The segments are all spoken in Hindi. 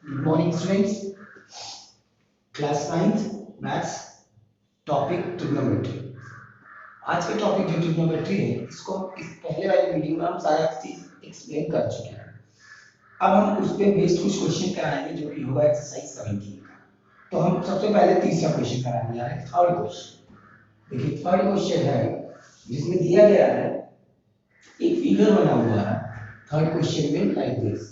Good morning students, class 9th maths topic trigonometry. आज के टॉपिक जो ट्रिग्नोमेट्री है इसको इस पहले वाली वीडियो में हम सारा चीज एक्सप्लेन कर चुके हैं। अब हम उस पे बेस्ड कुछ क्वेश्चन कराएंगे जो कि होगा एक्सरसाइज 17 का। तो हम सबसे पहले तीसरा क्वेश्चन कराने जा रहे हैं, थर्ड क्वेश्चन। देखिए थर्ड क्वेश्चन है जिसमें दिया गया है एक फिगर बना हुआ है। थर्ड क्वेश्चन में like this,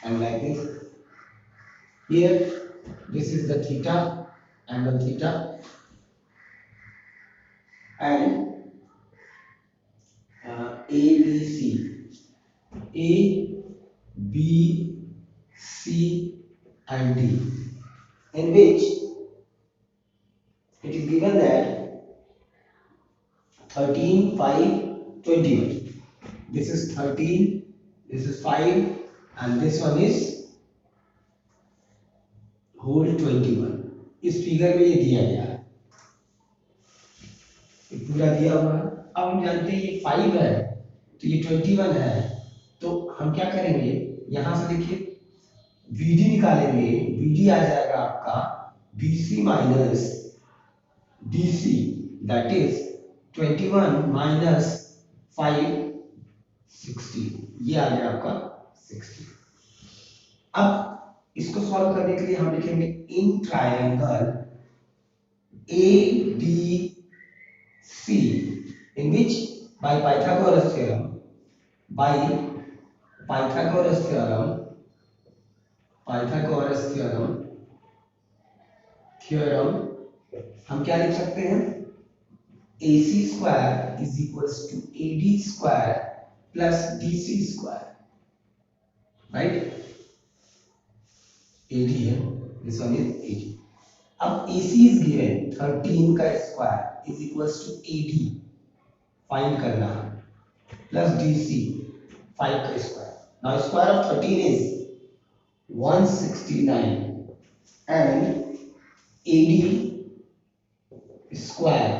and like this. Here, this is the theta, angle theta, and A, B, C, and D, in which it is given that 13, 5, 21. This is 13, this is 5, and this one is whole 21. इस फिगर में ये दिया गया है, ये पूरा दिया हुआ है। अब हम जानते हैं ये 5 है तो ये 21 है, तो हम क्या करेंगे, यहां से देखिए BD निकालेंगे। BD आ जाएगा आपका BC minus DC, that is 21 minus 5, 60। ये आ गया आपका 60। अब इसको सॉल्व करने के लिए हम लिखेंगे in triangle ABC, in which by Pythagoras theorem, हम क्या लिख सकते हैं, AC square is equals to AD square plus DC square, right. AD है, दिस वन इज AD। अब AC इज गिवन 13 का square is equals to AD, फाइंड करना, प्लस DC 5 का square. Now square of 13 is 169 and AD square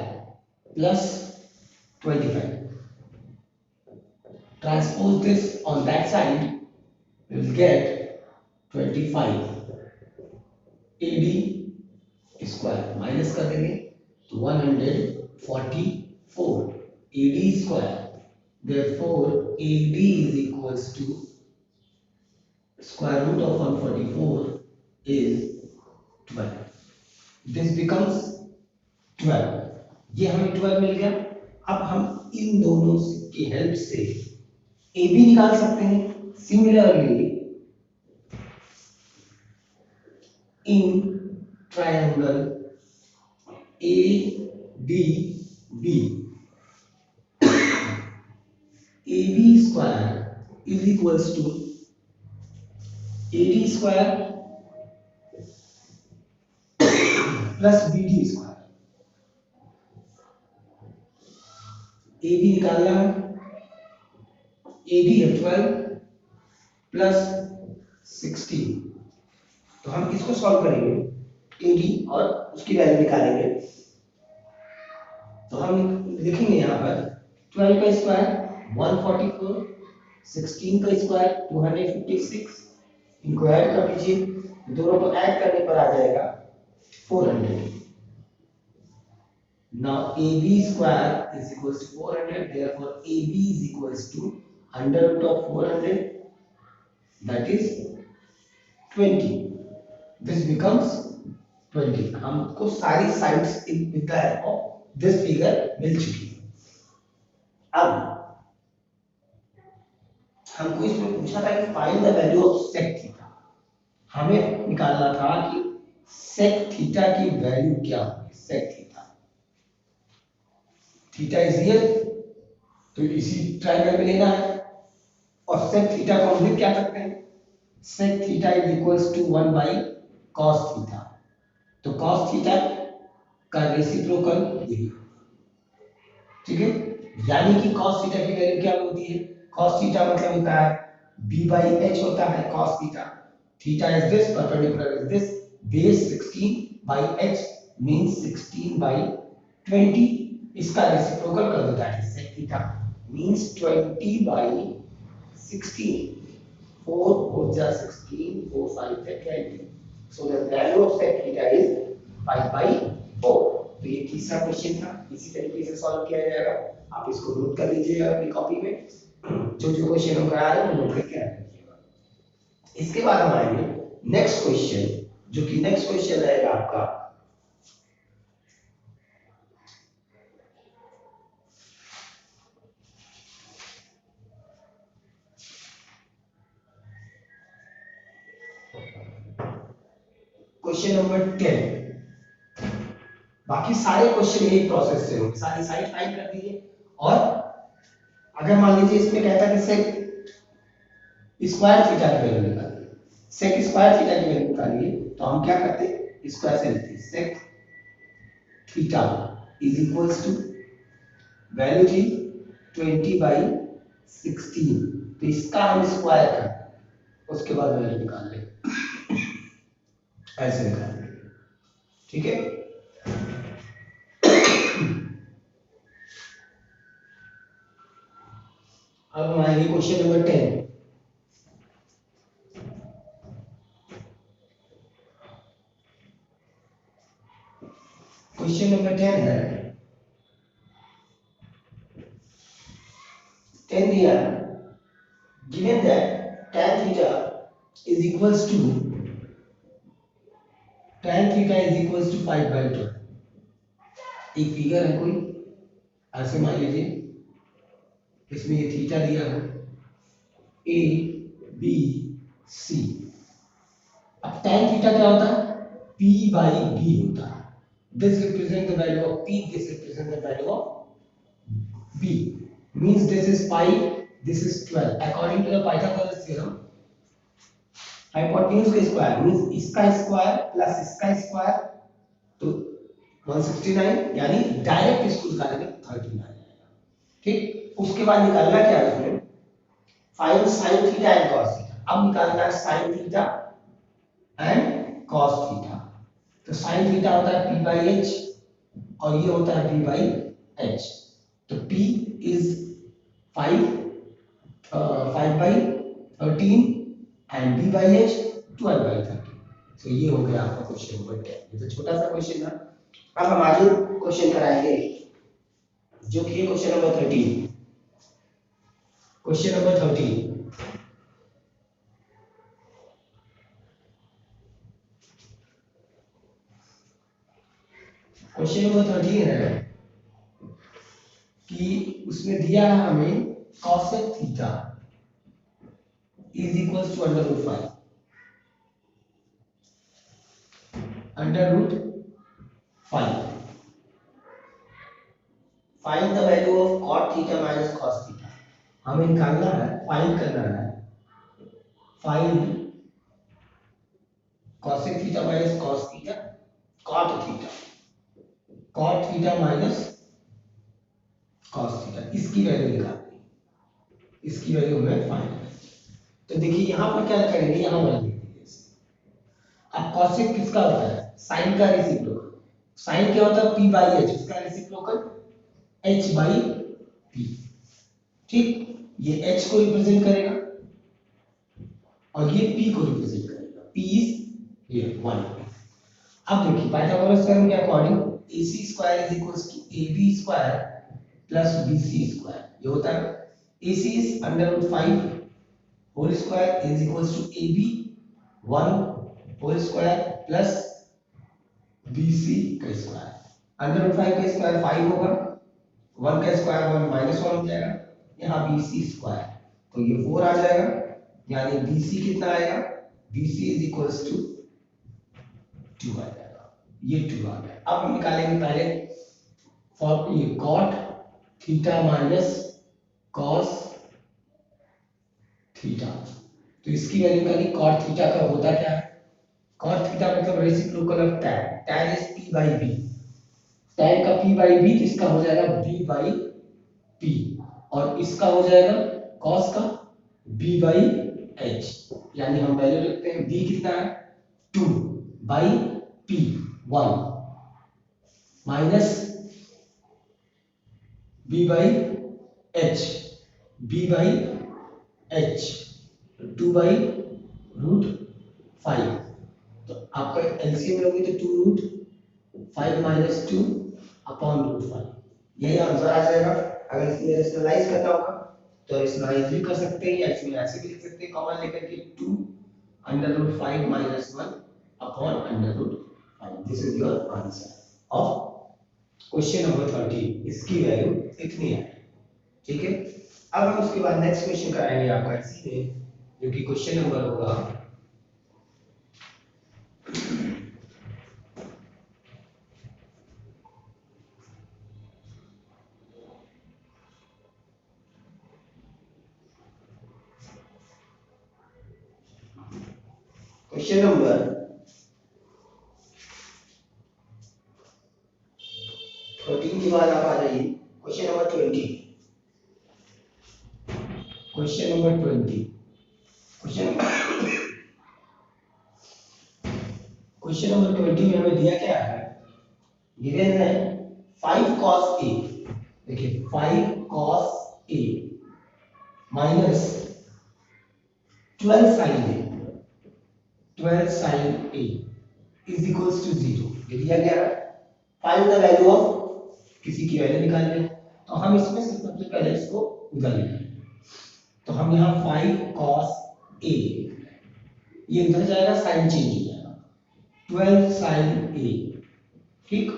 plus 25. Transpose this on that side, we will get 25. AD square minus कर देंगे तो 144 AD square. Therefore, AD is equals to square root of 144 is 12. This becomes 12। ये हमें 12 मिल गया। अब हम इन दोनों की हेल्प से AB निकाल सकते हैं। Similarly in triangle ADB, AB square is equals to AD square plus BD square. AB निकालना है, AD है 12 प्लस 16, तो हम इसको सॉल्व करेंगे AD और उसकी वैल्यू निकालेंगे। तो हम लिखेंगे यहाँ पर 12 का स्क्वायर 144, 16 का स्क्वायर 256, इनको ऐड कर दीजिए, दोनों को ऐड करने पर आ जाएगा 400। Now AB square is equals to 400, therefore AB is equals to under root of 400, that is 20. This becomes 20। हमको सारी sides with the help of this figure मिल चुकी है। अब हमको इसमें पूछा था कि find the value of sec theta. हमें निकालना था कि sec थीटा की वैल्यू क्या होगी। sec थीटा इज हियर, तो इसी ट्रायंगल में लेना है, और sec थीटा को हम लिख क्या सकते हैं, sec theta is equals to 1 by cos theta. तो cos थीटा का रेसिप्रोकल यही, ठीक है। यानी कि cos थीटा की वैल्यू क्या होती है, cos थीटा मतलब होता है b by h होता है cos theta. Theta is this, perpendicular is this, base 16 by h means 16 by 20, इसका रेसिप्रोकल कर दो, that is sec theta. means 20/16. 4 4 जा 16, 4 5 से 20. So the value of sec theta is 5/4. तो ये तीसरा क्वेश्चन था, इसी तरीके से सॉल्व किया जाएगा। आप इसको नोट कर लीजिएगा अपनी कॉपी में, जो जो क्वेश्चन हम करा रहे हैं वो नोट करके रख लीजिएगा। इसके बाद हम आएंगे नेक्स्ट क्वेश्चन, जो कि नेक्स्ट क्वेश्चन रहेगा आपका क्वेश्चन नंबर 10। बाकी सारे क्वेश्चन यही प्रोसेस से होंगे, सारी साइड फाइंड कर दीजिए। और अगर मान लीजिए इसमें कहता है कि सेक स्क्वायर थीटा की वैल्यू निकालिए, सेक स्क्वायर थीटा की वैल्यू निकालिए, तो हम क्या करते हैं, इसको ऐसे लिखते हैं, sec theta is equals to value थी 20/16, तो इसका हम स्क्वायर करते हैं, उसके बाद वैल्यू निकाल लेंगे, ऐसे निकाल लेंगे। ठीक है, अब हम आएंगे क्वेश्चन नंबर 10। क्वेश्चन नंबर 10 है, 10 दिया, given that tan theta is equals to 5/12। एक फिगर है कोई, ऐसे मान लीजिए इसमें ये थीटा दिया है ए बी सी। अब tan थीटा क्या होता है, p/b होता है। This represent the value of p, this represent the value of b, means this is 5, this is 12 according to the Pythagoras theorem। Hypotenuse का स्क्वायर मींस इसका स्क्वायर प्लस इसका स्क्वायर, तो 169, यानी डायरेक्ट इसको निकालेंगे 13 आ जाएगा। ठीक, उसके बाद निकालना क्या है उसमें, find sin theta and cos theta. अब निकालना है sin theta and cos theta. तो sin थीटा होता है p/h और ये होता है p/h। तो p is 5/13 and b/h 12/13। तो ये हो गया आपका क्वेश्चन नंबर 10। ये तो छोटा सा क्वेश्चन था। अब हम आगे क्वेश्चन कराएंगे, जो कि है question number 13। Question number 13, question number 13 है कि उसमें दिया है हमें cosec theta is equals to √5, √5। Find the value of cot theta minus cos theta. हमें निकालना है, फाइंड करना है, find cosec theta minus cos theta, cot theta minus cos theta, इसकी वैल्यू निकालनी है, इसकी वैल्यू हमें फाइंड करनी है। तो देखिए यहां पर क्या करेंगे, यहां पर लिख दीजिए। अब cosec किसका होता है, sin का रेसिप्रोकल। sin क्या होता है, p/h, उसका रेसिप्रोकल h/p। ठीक, ये h को रिप्रेजेंट करेगा और ये p को रिप्रेजेंट करेगा, p इज हियर 1। अब देखिए पाइथागोरस थ्योरम के according ac square is equals to ab square plus bc square. ये होता है ac is √5 whole square is equals to ab 1 whole square plus bc का स्क्वायर। √5 का स्क्वायर 5 होगा, 1 का स्क्वायर 1 -1 हो जाएगा, यहाँ bc स्क्वायर, तो ये 4 आ जाएगा, यानी bc कितना आएगा, bc इज इक्वल्स टू 2 आ जाएगा, ये 2 आ गया। अब हम निकालेंगे पहले फॉर ये cot theta minus cos theta. तो इसकी वैल्यु निकाली, cot थीटा का होता क्या है, cot थीटा मतलब reciprocal of tan, tan is p/b, tan का p/b इसका हो जाएगा b/p और इसका हो जाएगा cos का b/h, यानी हम वैल्यू लिखते हैं b कितना है 2/p 1 minus b/h H, B by H, 2/√5। तो आपका एलसीएम लोगे तो 2√5 माइनस 2/√5, यही आंसर आ जाएगा। अगर इसमें रेशनलाइज करना होगा तो रेशनलाइज भी कर सकते हैं, या इसमें ऐसे भी लिख सकते हैं कॉमन लेकर के 2√5 minus 1/√5। This is your answer of question number 13। इसकी वैल्यू इतनी है, ठीक है। अब हम उसके बाद नेक्स्ट क्वेश्चन कराएंगे आपका इसी में, जो कि क्वेश्चन नंबर होगा क्वेश्चन नंबर 14 के बाद आप आ जाइए question number 20। Question number 20, question number 20 में हमें दिया क्या है, गिवन है 5 cos a, देखिए 5 cos a minus 12 sin a, 12 sin a is equals to 0। ये दिया गया है, फाइंड द वैल्यू ऑफ, किसी की वैल्यू निकालनी है, तो हम इसमें से सबसे पहले इसको उधर लिखेंगे। तो हम यहाँ 5 cos a, ये इधर जाएगा, साइन चेंज हो जाएगा, 12 sin a, ठीक।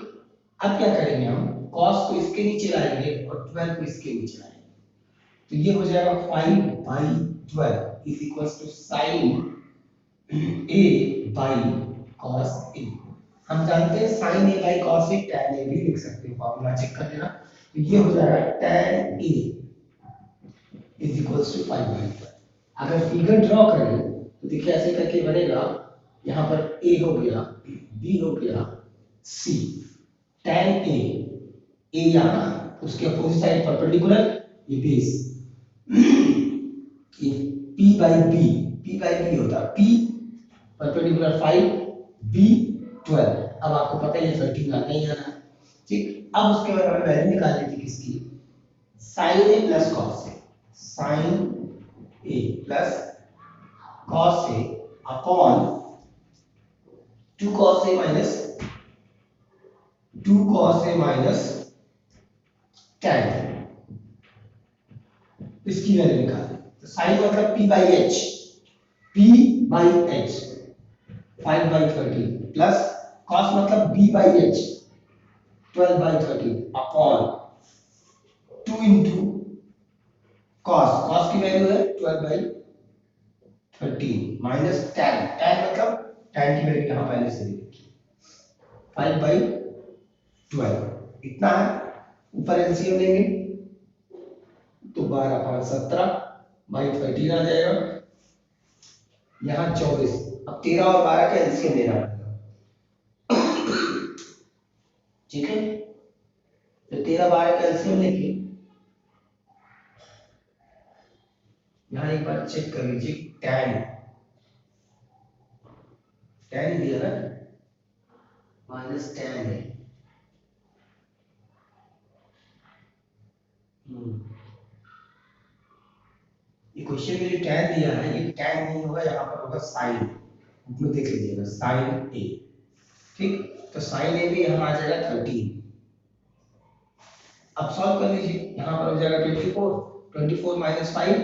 अब क्या करेंगे, हम cos को इसके नीचे लाएंगे और 12 को इसके नीचे लाएंगे, तो ये हो जाएगा 5/12 is equals to sine a by cos a। हम जानते हैं sin a by cos a tan a भी लिख सकते हैं, फॉर्मूला चेक कर लेना। तो ये हो जाएगा tan a is equals to 5/12। अगर फिगर ड्रॉ करें तो देखिए ऐसे करके बनेगा, यहाँ पर a हो गया, b हो गया, c, tan a, a यहाँ उसके अपोजिट साइड परपेंडिकुलर, ये बेस, ये p बाई b होता है, p परपेंडिकुलर 5, b 12। अब आपको पता है ये 13 आना ही आना है, ठीक। अब उसके बाद हमें वैल्यू निकालनी थी किसकी, sin a plus cos a, sin a plus cos a upon 2 cos a minus 10, इसकी वैल्यू निकालें। तो sin मतलब p by h, p by h 5/13 plus cos मतलब b by h 12/13 upon 2 into cos की वैल्यू है 12/13 माइनस tan मतलब tan की वैल्यू यहाँ पहले से दी 5/12, इतना है। ऊपर एलसीएम लेंगे तो 12/17/13 आ जाएगा, यहाँ 24। अब 13 और 12 का एलसीएम लेना पड़ेगा, ठीक है। तो 13-12 का एलसीएम लेके यहाँ एक बार चेक कर लीजिए, tan दिया ना, माइनस tan है, ये क्वेश्चन में जो tan दिया है ये tan नहीं होगा, यहाँ पर होगा sin, उसमें देख लीजिएगा sin a, ठीक। तो sin a भी यहाँ आ जाएगा 13। अब सॉल्व कर लीजिए, यहाँ पर हो जाएगा 24 माइनस 5,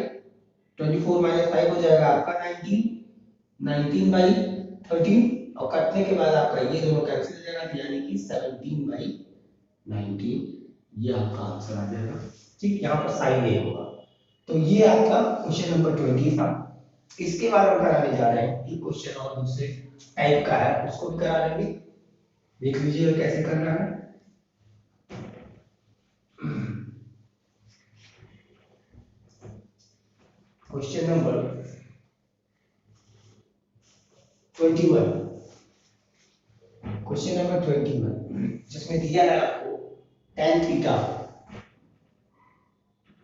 24 माइनस 5 हो जाएगा आपका 19/13, और कटने के बाद आपका ये दोनों कैंसिल हो जाएगा, यानी कि 17/19, ये आपका आंसर आ जाएगा, ठीक। यहाँ पर साइन ए होगा। तो ये आपका क्वेश्चन नंबर 20 था। इसके बाद हम कराने जा रहे हैं, ये क्वेश्चन और दूसरे टाइप का है, उसको भी करा लेंगे, देख लीजिए कैसे करना है। क्वेश्चन नंबर 21, क्वेश्चन नंबर 21 जिसमें दिया है आपको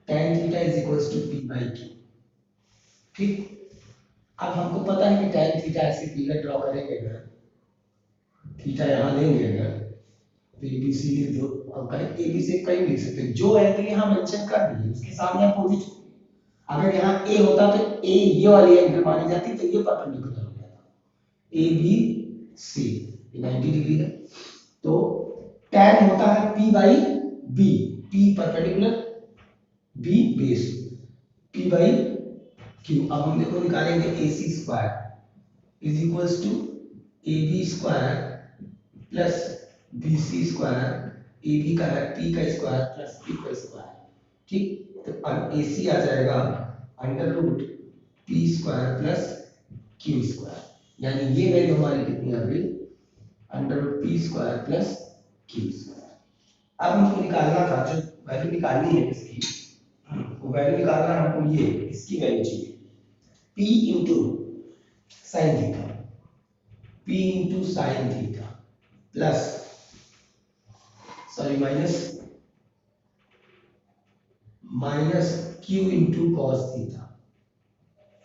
tan theta is equals to p/q, ठीक। अब हमको पता है कि tan थीटा ऐसे फिगर ड्रॉ करेंगे, अगर थीटा यहाँ लेंगे, अगर तो ए बी सी लिख दो। अब कहीं ए बी से कहीं लिख सकते हो, जो एंगल यहाँ मेंशन कर दिए उसके सामने अपोजिट। अगर यहाँ ए होता तो ए ये वाली एंगल मानी जाती, तो ये परपेंडिकुलर हो जाता। ए बी सी 90 डिग्री है, तो tan होता है p by b, p perpendicular, b base, p by q. अब हम देखो निकालेंगे a c square is equals to a b square plus b c square, a b का है p का स्क्वायर प्लस p का स्क्वायर, ठीक। तो अब ए सी आ जाएगा under root p square plus q square, यानी ये वैल्यू हमारी कितनी आ गई, under root p square plus q square. अब हमको निकालना था, जो वैल्यू निकालनी है इसकी, वो वैल्यू निकालना है हमको, ये इसकी वैल्यू चाहिए p into sine theta, p into sine theta plus sorry minus q into cos theta,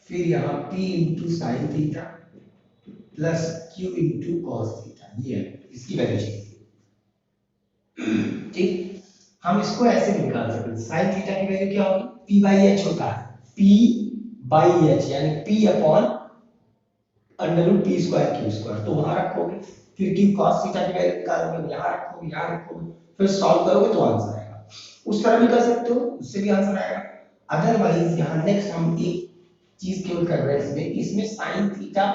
फिर यहाँ p into sine theta plus q into cos theta, ये है इसकी वैल्यू चाहिए, ठीक। हम इसको ऐसे भी निकाल सकते हैं, साइन थीटा की वैल्यू क्या होगी, p बाई एच होता है, p बाई एच यानी p upon under root p square q square, तो वहां रखोगे, फिर क्यू कॉस थीटा की वैल्यू निकालोगे, यहाँ रखोगे, यहाँ रखोगे, फिर सॉल्व करोगे तो आंसर आएगा। उस तरह भी कर सकते हो, उससे भी आंसर आएगा। अदरवाइज यहाँ नेक्स्ट हम एक चीज केवल कर रहे हैं, इसमें इसमें साइन थीटा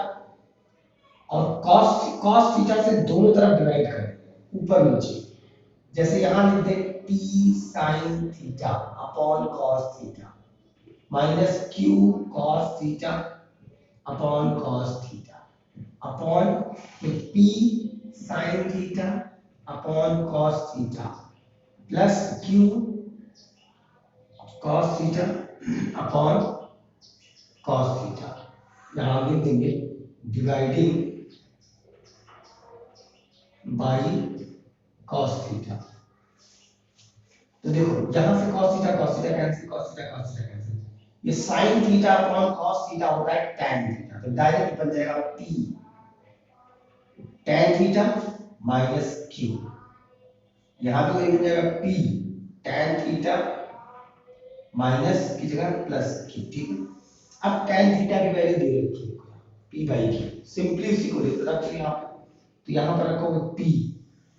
और कॉस थीटा से दोनों तरफ डिवाइड करें, ऊपर नीचे, जैसे यहाँ लिख दे p sin theta upon cos theta minus q cos theta upon cos theta upon p sin theta upon cos theta plus q cos theta upon cos theta. यहाँ लिख देंगे डिवाइडिंग बाई cos थीटा। तो देखो यहां से cos theta cancel, cos theta cancel, ये sin theta upon cos theta होता है tan थीटा, तो डायरेक्ट बन जाएगा p tan theta minus q, यहां भी वही बन जाएगा p tan थीटा माइनस की जगह प्लस q, ठीक है। अब tan थीटा की वैल्यू दे रखी है p बाई q, सिंपली इसी को रखो यहां पे, तो यहां पर रखोगे p,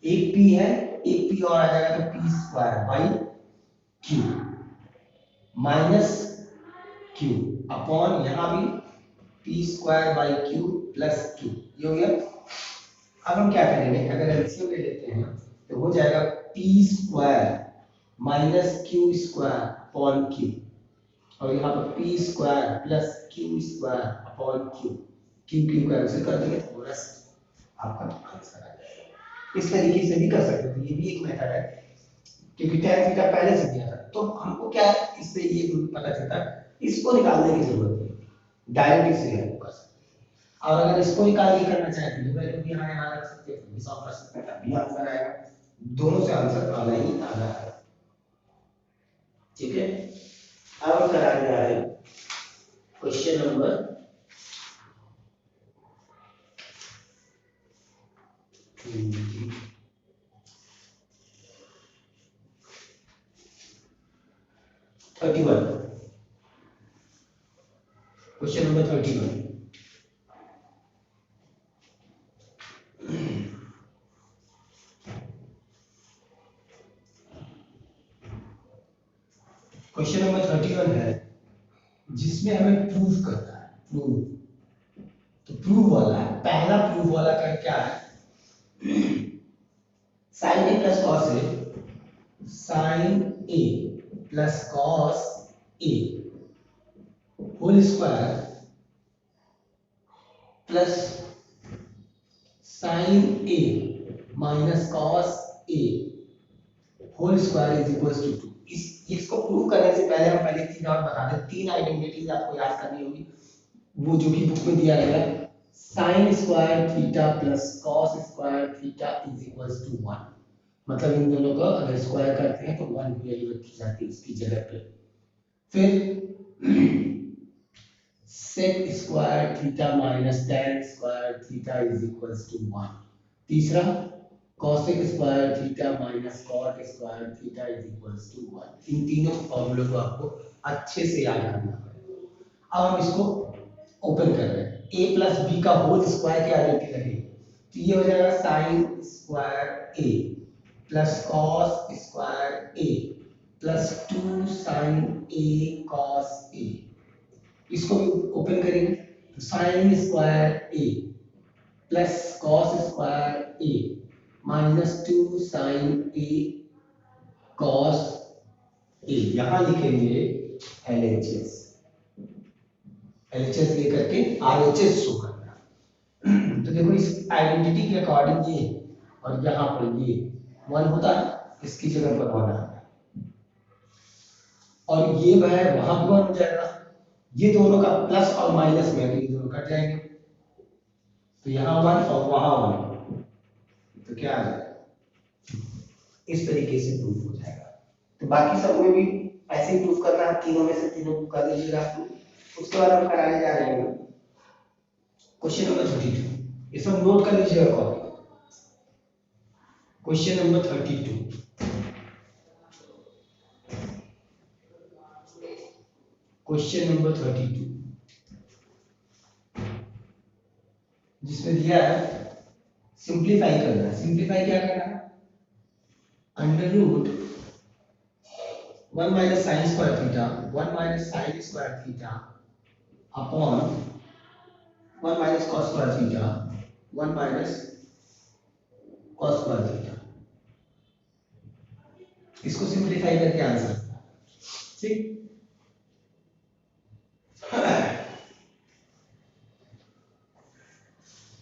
एक p है, एक p और आ जाएगा, तो p square by q minus q upon यहाँ भी p square by q plus q, ये हो गया। अब हम क्या करेंगे, अगर एलसीएम ले लेते हैं तो हो जाएगा p square minus q square upon q, और यहाँ पर p square plus q square upon q, q cancel कर देंगे तो रस्ट आपका आंसर आ जाएगा। इस तरीके से भी कर सकते हो, ये भी एक मेथड है, क्योंकि tan थीटा पहले से दिया था, तो हमको क्या है इससे ये पता चलता है, इसको निकालने की जरूरत नहीं, डायरेक्ट इसे हम कर सकते हैं। और अगर इसको निकाल के करना चाहे तो ये वैल्यू भी यहाँ रख सकते हैं, भी सॉल्व कर सकते हैं, तब भी आंसर आएगा, दोनों से आंसर आना ही आना है, ठीक है। अब हम कराने जा रहे हैं question number 31, question number 31। Question number 31 है जिसमें हमें प्रूव करना है, प्रूव, तो प्रूव वाला है, पहला प्रूव वाला का क्या है, sine a plus cos a, sine a plus cos a whole square plus sine a minus cos a whole square is equals to 2। इसको प्रूव करने से पहले हम पहले चीज और बता दें, तीन आइडेंटिटीज आपको याद करनी होगी, वो जो कि बुक में दिया गया है, sine square theta plus cos square theta is equals to 1, मतलब इन दोनों को अगर स्क्वायर करते हैं तो 1 की वैल्यू रखी जाती है इसकी जगह पे। फिर sec square theta minus tan square theta is equals to 1। तीसरा cosec square theta minus cot square theta is equals to 1। इन तीनों फॉर्मूले को आपको अच्छे से याद करना पड़ेगा। अब हम इसको ओपन कर रहे हैं। a प्लस बी का होल स्क्वायर की आइडेंटिटी लगेगी, तो ये हो जाएगा sine square a plus cos square a plus 2 sine a cos a। इसको भी ओपन करेंगे, तो sine square a plus cos square a minus 2 sine a cos a। यहां लिखेंगे LHS, LHS लेकर के RHS शो करना। तो देखो इस आइडेंटिटी के अकॉर्डिंग ये और यहाँ पर ये 1 होता है, इसकी जगह पर 1 आता है, और ये वहां भी 1 हो जाएगा। ये दोनों का प्लस और माइनस में ये दोनों कट जाएंगे, तो यहाँ 1 और वहां 1, तो क्या आ जाएगा, इस तरीके से प्रूफ हो जाएगा। तो बाकी सब में भी ऐसे ही प्रूफ करना है, तीनों में से तीनों को कर लीजिएगा आप। उसके बाद हम कराने जा रहे हैं क्वेश्चन नंबर 32। ये सब नोट कर लीजिएगा copy. Question number 32, question number 32 जिसमें दिया है सिंप्लीफाई करना है। सिंप्लीफाई क्या करना है, under root 1 minus sine square theta 1 minus sine square theta upon 1 minus cos square theta 1 minus cos square theta. इसको सिंप्लीफाई करके आंसर, ठीक।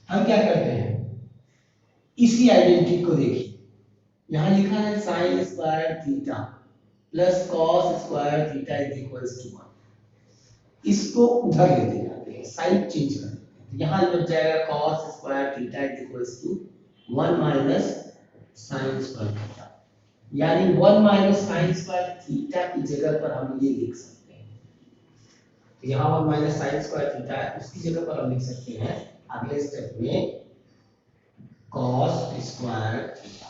हम क्या करते हैं, इसी आइडेंटिटी को देखिए, यहां लिखा है sine square theta plus cos square theta is equals to 1। इसको उधर लेते जाते हैं, साइड चेंज कर देते हैं, यहां बच जाएगा cos square theta is equals to 1 minus sine square theta. यानी 1 माइनस साइन स्क्वायर थीटा की जगह पर हम ये लिख सकते हैं, तो यहाँ 1 माइनस साइन स्क्वायर थीटा है, उसकी जगह पर हम लिख सकते हैं अगले स्टेप में कॉस स्क्वायर थीटा।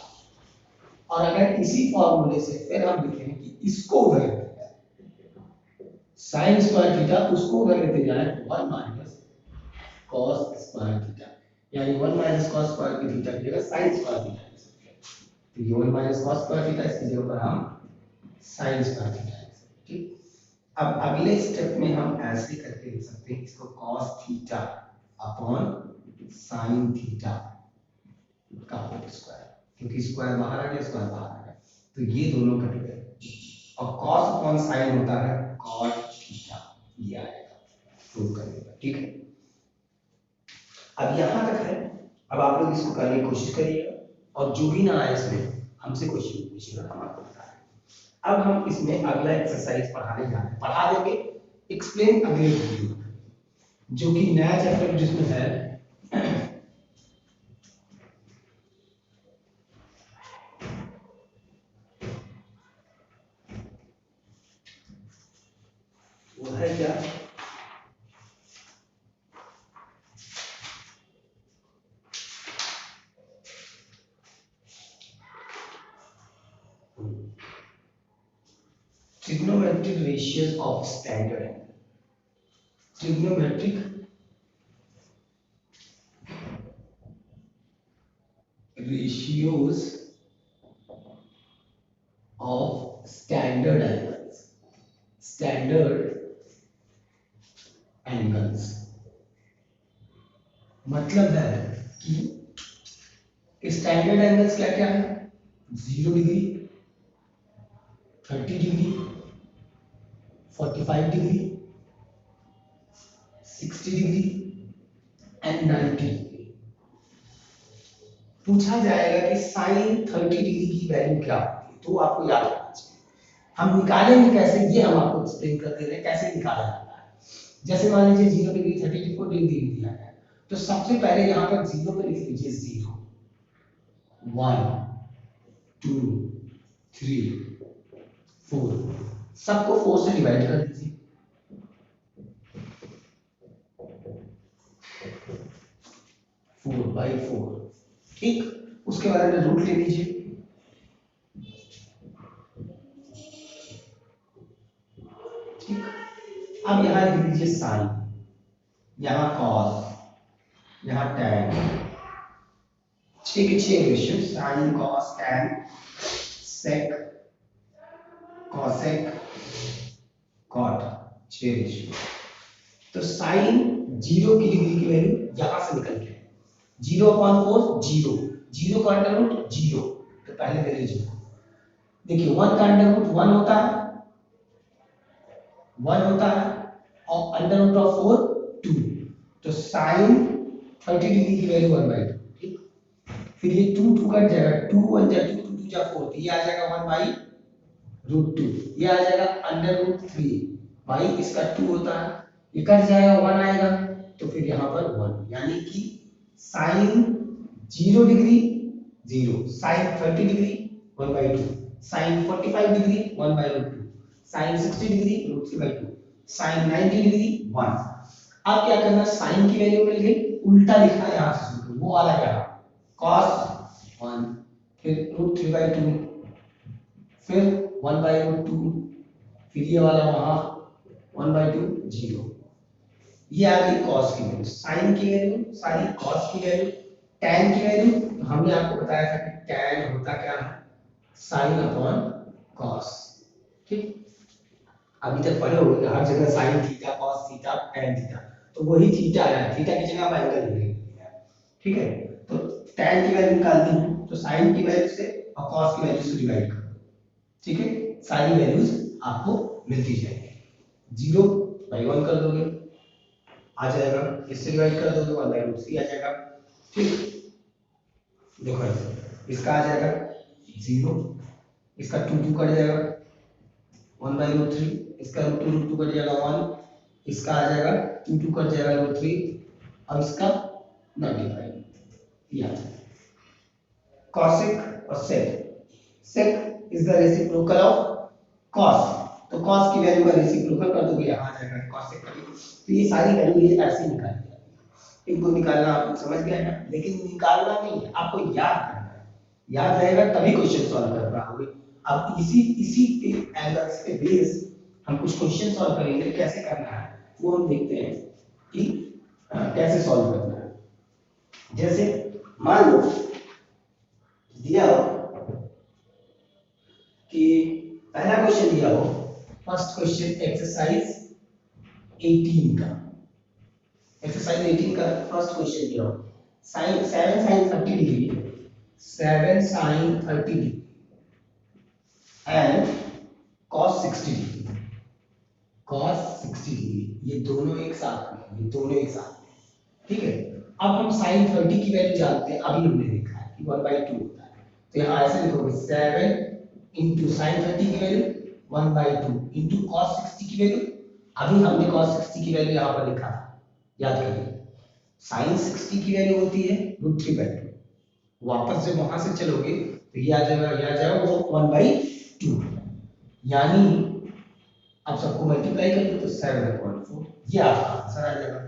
और अगर इसी फॉर्मूले से फिर हम लिखें कि इसको उधर लेते जाए, साइन स्क्वायर थीटा उसको उधर लेते जाए, 1 माइनस कॉस स्क्वायर थीटा, यानी 1 माइनस कॉस स्क्वायर की थीटा की जगह साइन स्क्वायर थीटा लिख सकते हैं। तो ये 1 माइनस कॉस स्क्वायर थीटा, इसकी जगह पर हम साइन स्क्वायर थीटा लिख सकते हैं, ठीक। अब अगले स्टेप में हम ऐसे करके लिख सकते हैं, इसको cos theta upon sine theta का होल स्क्वायर, क्योंकि स्क्वायर बाहर आ गया, स्क्वायर बाहर आ गया, तो ये दोनों कट गए, और कॉस अपॉन साइन होता है कॉट थीटा, ये आएगा प्रूव करने का, ठीक है। अब यहां तक है, अब आप लोग इसको करने की कोशिश करिएगा, और जो भी ना आए इसमें हमसे क्वेश्चन पूछिएगा, हम आपको बता रहे हैं। अब हम इसमें अगला एक्सरसाइज पढ़ाने जा रहे हैं, पढ़ा देंगे एक्सप्लेन अगले वीडियो, जो कि नया चैप्टर जिसमें है वो है क्या, trigonometric ratios of standard angle। trigonometric ratios of standard angles, standard angles मतलब है कि स्टैंडर्ड एंगल्स क्या क्या है, 0 degree, 30 degree, 45 degree, 60 degree and 90 degree. पूछा जाएगा कि साइन 30 डिग्री की वैल्यू क्या होती है, तो आपको याद रखना चाहिए। हम निकालेंगे कैसे, ये हम आपको एक्सप्लेन कर दे रहे हैं कैसे निकाला जाता है। जैसे मान लीजिए 0 डिग्री 34 डिग्री दिया है, तो सबसे पहले यहाँ पर 0 पे लिख लीजिए 0, 1 2 3 4, सबको 4 से डिवाइड कर दीजिए, 4/4, ठीक। उसके बारे में रूट ले लीजिए। ठीक, अब यहाँ लिख लीजिए साइन, यहाँ कॉस, यहाँ टैन। छह ratio, sine cos tan sec cosec cot, 6 ratio. तो साइन 0 की डिग्री की वैल्यू यहां से निकल के 0/4 0, 0 का अंडर रूट 0, तो पहले वैल्यू 0। देखिए 1 का अंडर रूट 1 होता है, 1 होता है, और अंडर रूट ऑफ 4 2, तो साइन 30 डिग्री की वैल्यू 1/2। ठीक, फिर ये 2 2 कट जाएगा, 2 1 जा 2 2 2 जा 4, तो ये आ जाएगा 1/√2, ये आ जाएगा अंडर रूट 3 भाई, इसका 2 होता है, ये कट जाएगा 1 आएगा, तो फिर यहाँ पर 1, यानी कि sine 0 degree 0, sine 30 degree 1/2, sine 45 degree 1/√2, sine 60 degree √3/2, sine 90 degree 1। अब क्या करना, साइन की वैल्यू मिल गई, उल्टा लिखना है यहाँ से, वो वाला क्या cos 1, फिर √3/2, फिर 1/√2, फिर ये वाला वहां 1/2 0। ये आ गई cos की वैल्यू, साइन की वैल्यू, सारी cos की वैल्यू, tan की वैल्यू हमने आपको बताया था कि tan होता क्या है, sin अपॉन cos। ठीक, अभी तक पढ़े होंगे हर जगह sin theta cos theta tan theta, तो वही थीटा है, थीटा की जगह आप एंगल ले लेंगे। ठीक है, तो tan की वैल्यू निकालनी है तो sin की वैल्यू से और cos की वैल्यू से डिवाइड करो। ठीक है, सारी वैल्यूज आपको मिलती जाएंगी, 0/1 कर दोगे आ जाएगा, इससे डिवाइड कर दोगे 1/√3 आ जाएगा। ठीक, देखो ऐसे इसका आ जाएगा 0, इसका 2 2 कट जाएगा 1/√3, इसका √2 कट जाएगा 1, इसका आ जाएगा 2 2 कट जाएगा √3, और इसका 95, ये आ जाएगा। cosec और sec is the reciprocal of cos, तो cos की वैल्यू का रेसिप्रोकल कर दोगे यहाँ आ जाएगा cosec का। तो ये सारी वैल्यू ये ऐसे निकाल दिया, इनको निकालना आप समझ गए ना, लेकिन निकालना नहीं है, आपको याद करना है, याद रहेगा तभी क्वेश्चन सॉल्व कर पाओगे। अब इसी इसी एंगल्स पे बेस हम कुछ क्वेश्चन सॉल्व करेंगे, कैसे करना है वो हम देखते हैं कि कैसे सॉल्व करना है। जैसे मान लो दिया हो कि पहला क्वेश्चन दिया हो, फर्स्ट क्वेश्चन एक्सरसाइज 18 का, एक्सरसाइज 18 का फर्स्ट क्वेश्चन दिया हो, sine 7 sin 30 degree, 7 sin 30 degree and cos 60 degree, cos 60 degree, ये दोनों एक साथ में, ये दोनों एक साथ में। ठीक है, अब हम sin 30 की वैल्यू जानते हैं, अभी हमने देखा है कि 1/2 होता है, तो यहाँ ऐसे लिखोगे 7 into sin 30 की वैल्यू 1/2 into cos 60 की वैल्यू, अभी हमने cos 60 की वैल्यू यहाँ पर लिखा था, याद करिए sin 60 की वैल्यू होती है √3/2, वापस जब वहां से चलोगे तो ये आ जाएगा, ये आ जाएगा वो 1/2, यानी अब सबको मल्टीप्लाई कर दो तो 7/4, ये आपका आंसर आ जाएगा।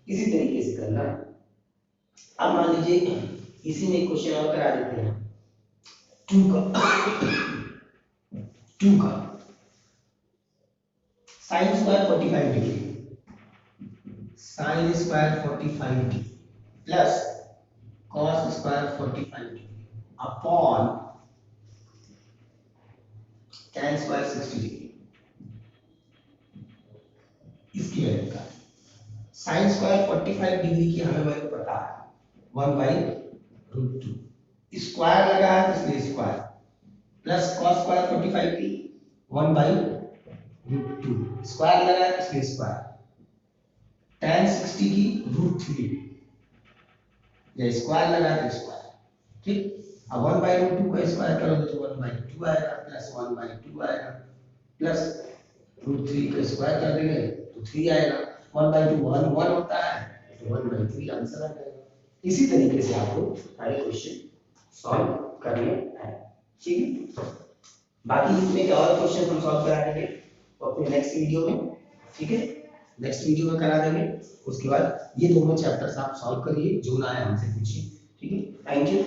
इसी तरीके से करना है। अब मान लीजिए इसी में एक क्वेश्चन और करा देते हैं 2 का sine square 45 degree, sine square 45 degree plus cos square 45 degree upon tan square 60 degree, इसकी वैल्यू का साइन स्क्वायर 45 डिग्री की हमें वैल्यू पता है 1/√2, स्क्वायर लगा है तो इसलिए स्क्वायर, प्लस cos स्क्वायर 45 की 1/√2, स्क्वायर लगा है तो इसलिए स्क्वायर, tan 60 की √3, या स्क्वायर लगा है तो स्क्वायर। ठीक, अब 1/√2 का स्क्वायर करोगे तो 1/2 आएगा, प्लस 1/2 आएगा, प्लस √3 का स्क्वायर कर देंगे तो 3 आएगा, 1/2 1 होता है तो 1/3 आंसर आ जाएगा। इसी तरीके से आपको सारे क्वेश्चन सॉल्व करने हैं। ठीक है, बाकी इसमें क्या और क्वेश्चन हम सॉल्व करा देंगे तो अपने नेक्स्ट वीडियो में। ठीक है, नेक्स्ट वीडियो में करा देंगे, उसके बाद ये दोनों चैप्टर्स आप सॉल्व करिए, जो ना है हमसे पूछिए। ठीक है, थैंक यू।